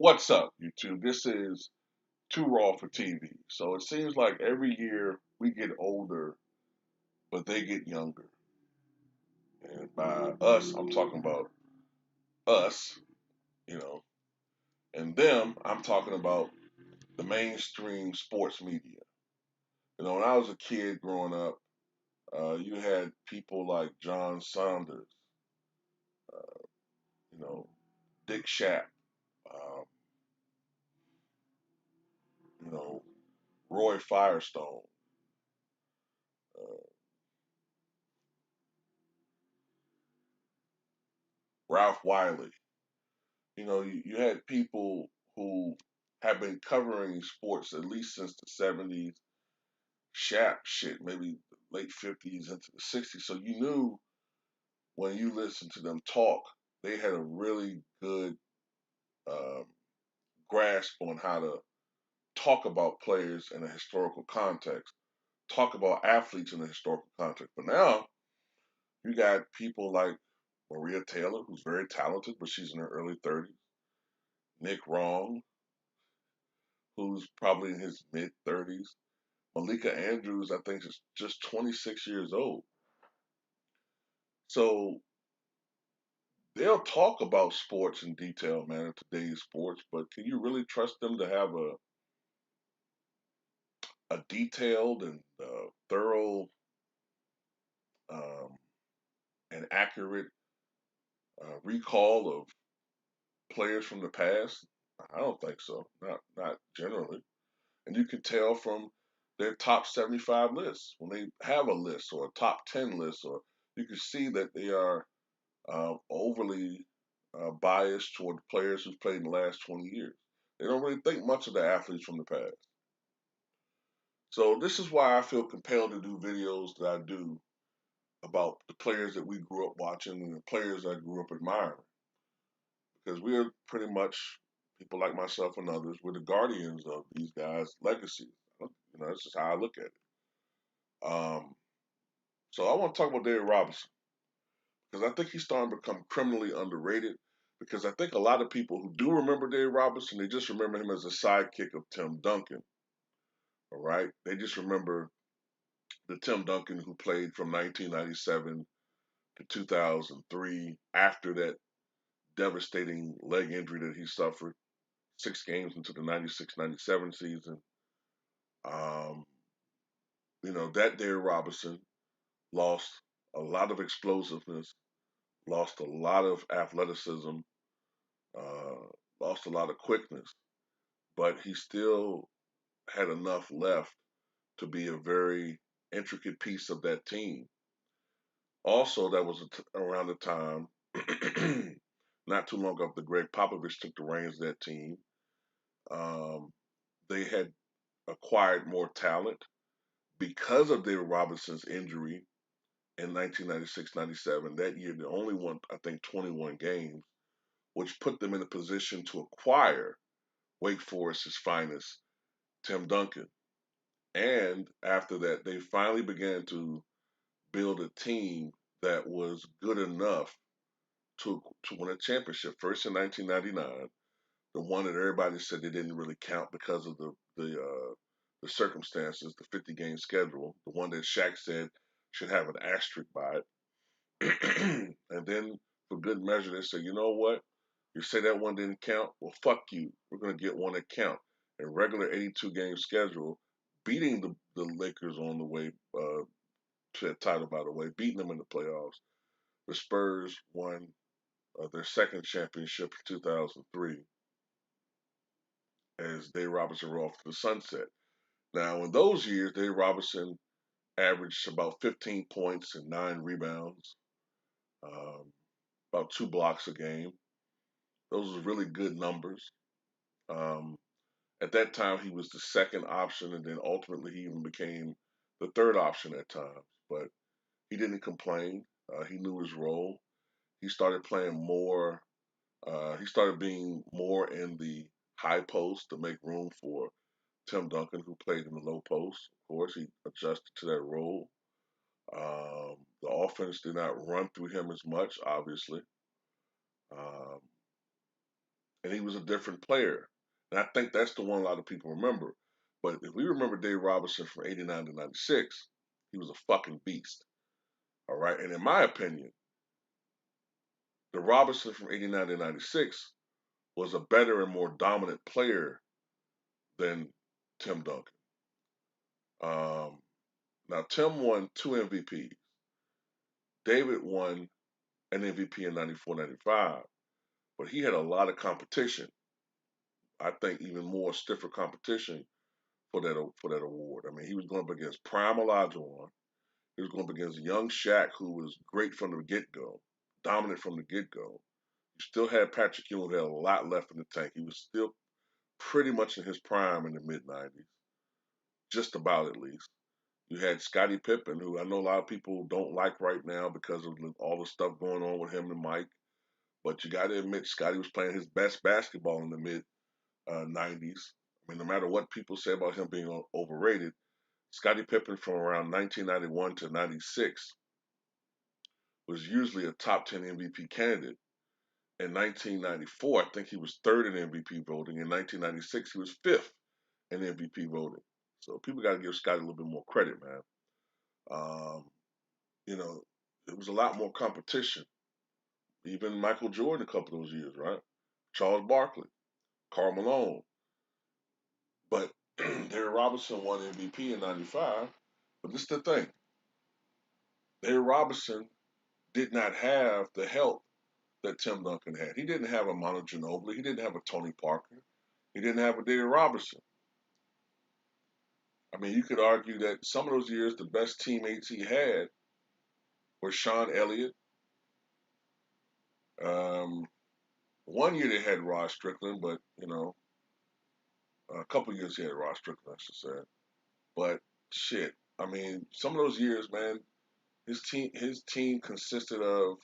What's up, YouTube? This is Too Raw for TV. So it seems like every year we get older, but they get younger. And by us, I'm talking about us, you know, and them, I'm talking about the mainstream sports media. When I was a kid growing up, you had people like John Saunders, you know, Dick Schaap, um, you know, Roy Firestone, uh, Ralph Wiley. You had people who have been covering sports at least since the 70s, Shaq shit, maybe late 50s into the 60s. So you knew when you listened to them talk, they had a really good um, grasp on how to talk about players in a historical context, talk about athletes in a historical context. But now you got people like Maria Taylor, who's very talented, but she's in her early 30s, Nick Wrong, who's probably in his mid 30s. Malika Andrews, I think, is just 26 years old. So they'll talk about sports in detail, man, in today's sports, but can you really trust them to have a detailed and thorough um, and accurate recall of players from the past? I don't think so. Not generally. And you can tell from their top 75 lists when they have a list or a top 10 list, or you can see that they are overly biased toward the players who've played in the last 20 years. They don't really think much of the athletes from the past. So this is why I feel compelled to do videos that I do about the players that we grew up watching and the players I grew up admiring. Because we are pretty much people like myself and others. We're the guardians of these guys' legacies. That's just how I look at it. Um, so I want to talk about David Robinson because I think he's starting to become criminally underrated. Because I think a lot of people who do remember Dave Robinson, they just remember him as a sidekick of Tim Duncan. All right, they just remember the Tim Duncan who played from 1997 to 2003 after that devastating leg injury that he suffered 6 games into the 96-97 season. Um, that Dave Robinson lost a lot of explosiveness, lost a lot of athleticism, uh, lost a lot of quickness, but he still had enough left to be a very intricate piece of that team. Also, that was around the time, not too long after Greg Popovich took the reins of that team. Um, they had acquired more talent because of David Robinson's injury in 1996-97. That year, they only won, I think, 21 games, which put them in a position to acquire Wake Forest's finest, Tim Duncan. And after that, they finally began to build a team that was good enough to win a championship. First in 1999, the one that everybody said they didn't really count because of the circumstances, the 50 game schedule, the one that Shaq said should have an asterisk by it. And then for good measure, they said, you know what? You say that one didn't count? Well, fuck you. We're going to get one that count. A regular 82 game schedule, beating the Lakers on the way to that title, by the way, beating them in the playoffs. The Spurs won their second championship in 2003 as Dave Robinson were off to the sunset. Now, in those years, Dave Robinson averaged about 15 points and 9 rebounds, um, about 2 blocks a game. Those were really good numbers. Um, at that time, he was the second option, and then ultimately he even became the third option at times. But he didn't complain. He knew his role. He started playing more. He started being more in the high post to make room for Tim Duncan, who played in the low post. Of course, he adjusted to that role. The offense did not run through him as much, obviously. Um, and he was a different player. And I think that's the one a lot of people remember. But if we remember Dave Robinson from '89 to '96, he was a fucking beast. All right. And in my opinion, the Robinson from '89 to '96 was a better and more dominant player than Tim Duncan. Um, Now, Tim won two MVPs. David won an MVP in '94, '95, but he had a lot of competition. I think even more stiffer competition for that award. I mean, he was going up against Prime Olajuwon. He was going up against young Shaq, who was great from the get go, dominant from the get go. You still had Patrick Ewing, who had a lot left in the tank. He was still pretty much in his prime in the mid '90s, just about at least. You had Scottie Pippen, who I know a lot of people don't like right now because of all the stuff going on with him and Mike. But you got to admit, Scottie was playing his best basketball in the mid '90s. I mean, no matter what people say about him being overrated, Scottie Pippen from around 1991 to '96 was usually a top 10 MVP candidate. In 1994, I think he was third in MVP voting. In 1996, he was fifth in MVP voting. So people got to give Scottie a little bit more credit, man. Um, you know, it was a lot more competition. Even Michael Jordan, a couple of those years, right? Charles Barkley, Karl Malone. But Darren Robinson won MVP in '95. But this is the thing: Darren Robinson did not have the help that Tim Duncan had. He didn't have a Manu Ginobili. He didn't have a Tony Parker. He didn't have a Darren Robinson. I mean, you could argue that some of those years, the best teammates he had were Sean Elliott. Um, One year they had Rod Strickland, but a couple years he had Rod Strickland, I should say. But shit, I mean, some of those years, man, his team consisted of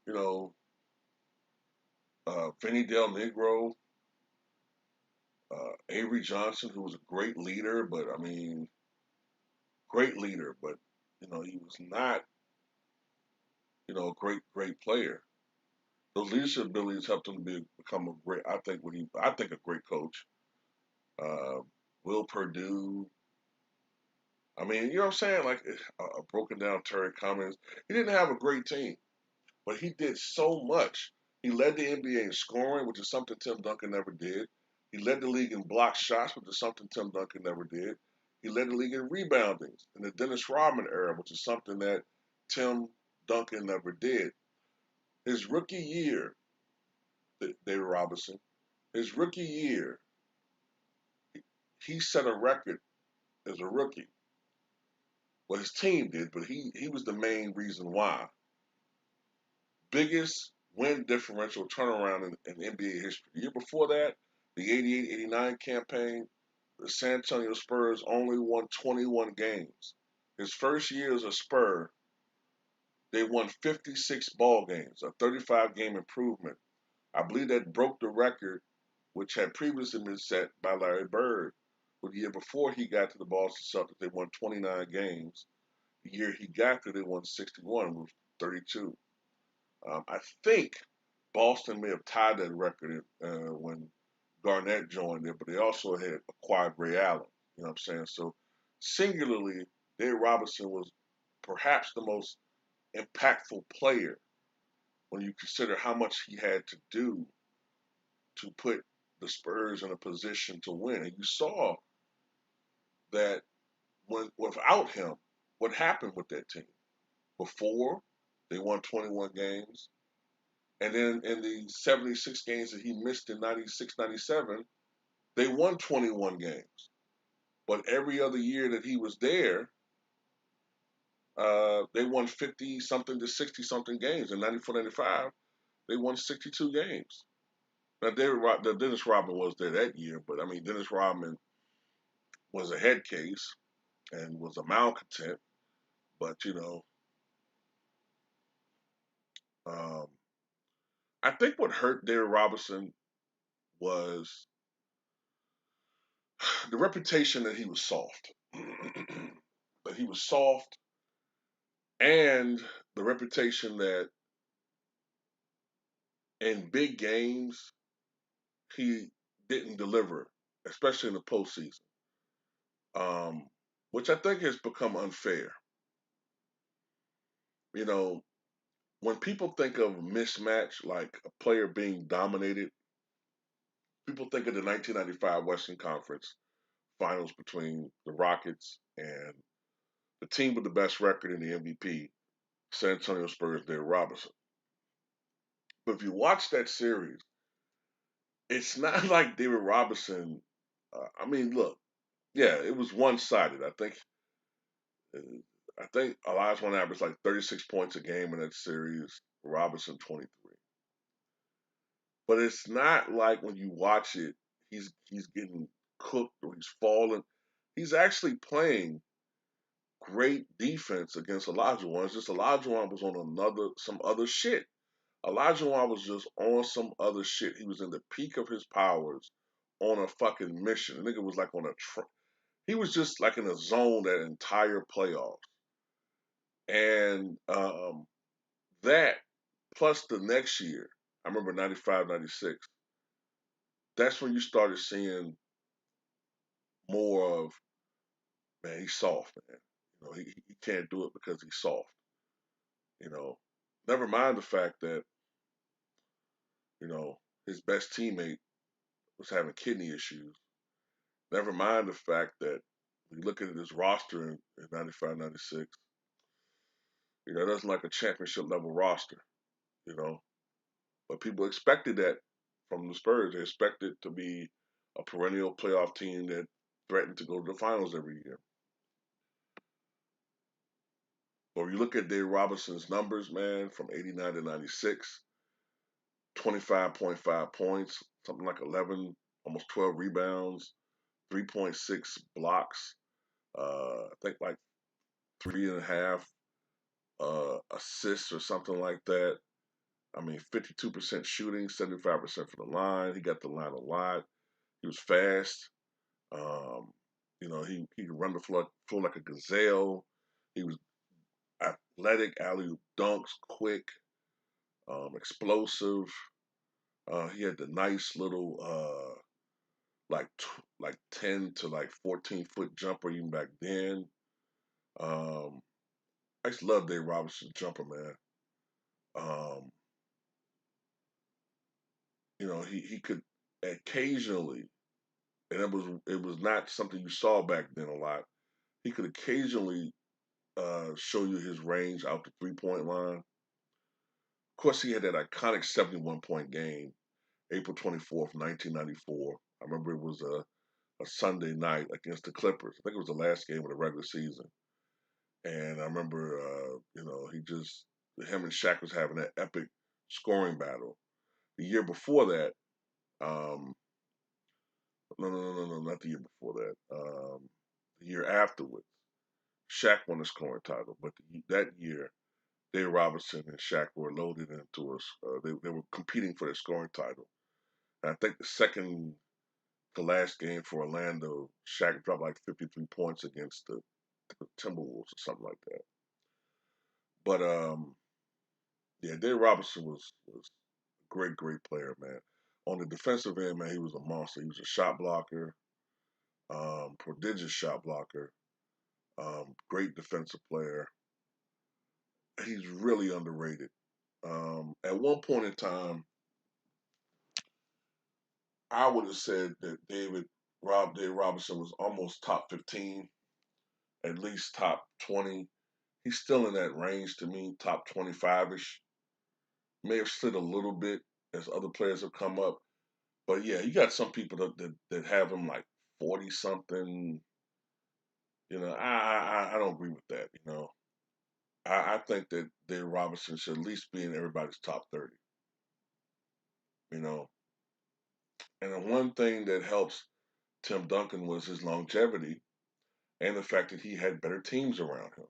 you know Vinny Del Negro, Avery Johnson, who was a great leader, but I mean, great leader, but he was not a great player. Those leadership abilities helped him to become a great. I think a great coach. Uh, Will Perdue. I mean, you know what I'm saying? Like a broken down Terry Cummings. He didn't have a great team, but he did so much. He led the NBA in scoring, which is something Tim Duncan never did. He led the league in block shots, which is something Tim Duncan never did. He led the league in rebounding in the Dennis Rodman era, which is something that Tim Duncan never did. His rookie year, David Robinson, his rookie year, he set a record as a rookie. Well, his team did, but he was the main reason why. Biggest win differential turnaround in NBA history. The year before that, the '88-'89 campaign, the San Antonio Spurs only won 21 games. His first year as a Spur, they won 56 ball games, a 35 game improvement. I believe that broke the record, which had previously been set by Larry Bird. But the year before he got to the Boston Celtics, they won 29 games. The year he got there, they won 61, with 32. I think Boston may have tied that record when Garnett joined there, but they also had acquired Ray Allen. You know what I'm saying? So singularly, Dave Robinson was perhaps the most impactful player when you consider how much he had to do to put the Spurs in a position to win. And you saw that without him, what happened with that team. Before, they won 21 games. And then in the 76 games that he missed in '96, '97, they won 21 games. But every other year that he was there, they won 50 something to 60 something games. In '94, '95, they won 62 games. Now, Dennis Rodman was there that year, but I mean, Dennis Rodman was a head case and was a malcontent. But, um, I think what hurt David Robinson was the reputation that he was soft. That he was soft, and the reputation that in big games, he didn't deliver, especially in the postseason, um, which I think has become unfair. You know, when people think of mismatch, like a player being dominated, people think of the 1995 Western Conference Finals between the Rockets and the team with the best record in the MVP, San Antonio Spurs, David Robinson. But if you watch that series, it's not like David Robinson. I mean, look, yeah, it was one-sided. Uh, I think Olajuwon averaged like 36 points a game in that series. Robinson 23. But it's not like when you watch it, he's getting cooked or he's falling. He's actually playing great defense against Olajuwon. It's just Olajuwon was on some other shit. Olajuwon was just on some other shit. He was in the peak of his powers on a fucking mission. The nigga was like on he was just like in a zone that entire playoff. And that plus the next year, I remember 95, 96. That's when you started seeing more of, man, he's soft, man. You know, he can't do it because he's soft. You know, never mind the fact that, you know, his best teammate was having kidney issues. Never mind the fact that when you look at his roster in 95, 96, you know, it doesn't like a championship level roster, you know. But people expected that from the Spurs. They expected to be a perennial playoff team that threatened to go to the finals every year. But when you look at Dave Robinson's numbers, man, from 89 to 96, 25.5 points, something like 11, almost 12 rebounds, 3.6 blocks, I think like 3.5 assists or something like that. I mean, 52% shooting, 75% from the line. He got the line a lot. He was fast. Um, you know, he could run the floor like a gazelle. He was athletic, alley dunks, quick, explosive. He had the nice little like 10 to like 14-foot jumper even back then. Um, I just love Dave Robinson's jumper, man. Um, you know, he could occasionally, and it was not something you saw back then a lot. He could occasionally show you his range out the 3-point line. Of course, he had that iconic 71-point game, April 24th, 1994. I remember it was a Sunday night against the Clippers. I think it was the last game of the regular season. And I remember, you know, him and Shaq was having that epic scoring battle. The year before that, um, no, not the year before that. The year afterwards, Shaq won the scoring title. But that year, Dave Robinson and Shaq were loaded into us. They were competing for the scoring title. And I think the second to last game for Orlando, Shaq dropped like 53 points against the Timberwolves or something like that. But yeah, Dave Robinson was a great player, man. On the defensive end, man, he was a monster. He was a shot blocker, prodigious shot blocker, great defensive player. He's really underrated. At one point in time, I would have said that Dave Robinson was almost top 15, at least top 20. He's still in that range to me, top 25 ish. May have slid a little bit as other players have come up. But yeah, you got some people that have him like 40 something. You know, I don't agree with that. You know, I think that Dave Robinson should at least be in everybody's top 30. You know, and the one thing that helps Tim Duncan was his longevity and the fact that he had better teams around him.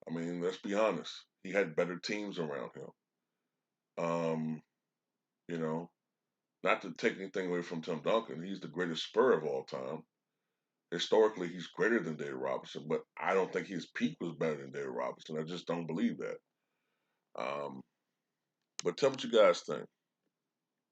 I mean, let's be honest, he had better teams around him. Um, you know, not to take anything away from Tim Duncan, he's the greatest Spur of all time. Historically, he's greater than David Robinson, but I don't think his peak was better than David Robinson. I just don't believe that. Um, but tell me what you guys think.